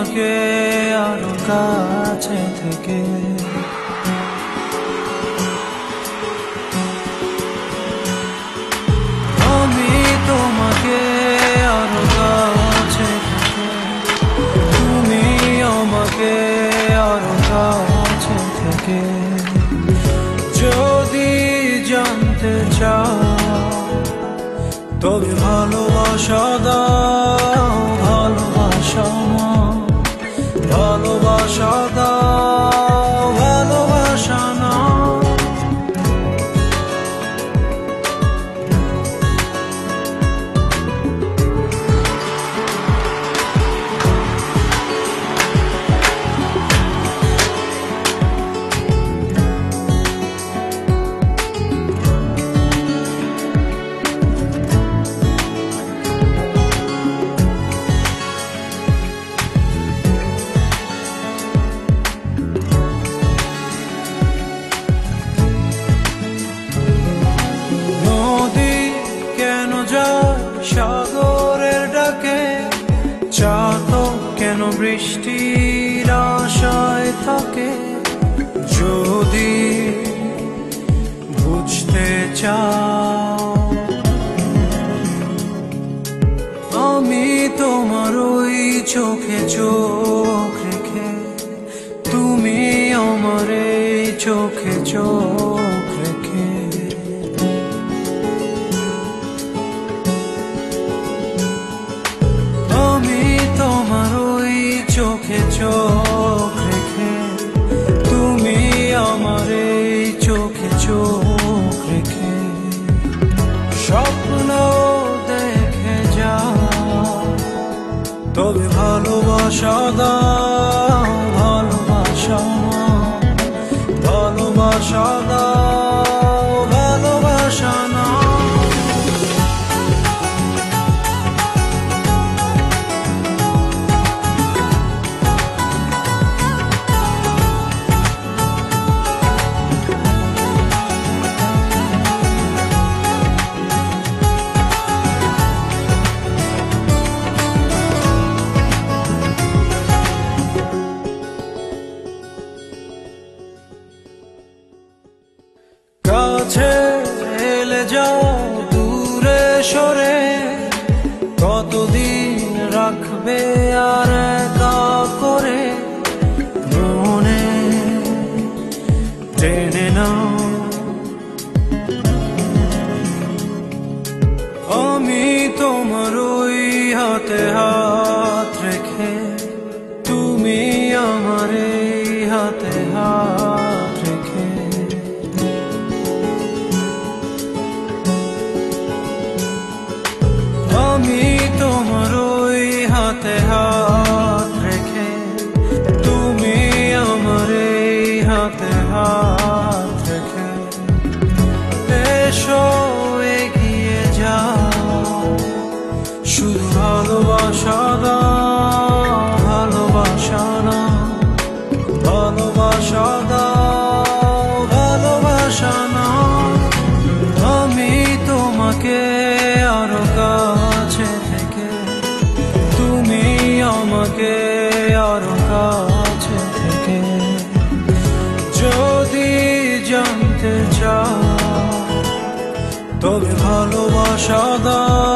তোমাকে আরো কাছে থেকে। আমি তোমাকে আরো কাছে থেকে, তুমি আমাকে আরো কাছে থেকে। যদি জানতে চাও তবে ভালোবাসা দাও, ভালোবাসা ভালোবাসা দাও, ভালোবাসা না। সাগরের ডাকে চাতক কেন বৃষ্টির আশায় থাকে? যদি বুঝতে চাও আমি তোমার ওই চোখে চোখ রেখে, তুমি আমার এই চোখে চোখ রেখে। চোখে চোখ রেখে, তুমি আমার এই চোখে চোখ রেখে। স্বপ্ন দেখে যাও তবে ভালোবাসা দাও, ভালোবাসা ভালোবাসা দাও, ভালোবাসা না। কাছে এলে যাও দূরে সরে, কতদিন রাখবে আর একা করে? মনে টেনে নাও আমি তোমার ওই হাতে হাত রেখে, তুমি আমার এই হাতে হাত রেখে। আমি তোমার ওই হাতে হাত রেখে, তুমি আমার এই হাতে হাত রেখে। এসো এগিয়ে যাও, শুধু ভালোবাসা দাও, ভালোবাসা না। ভালোবাসা দাও, ভালোবাসা না। আমি তোমাকে আরো কাছে থেকে, তুমি আমাকে আরো কাছে থেকে। যদি জানতে চাও তবে ভালোবাসা দাও,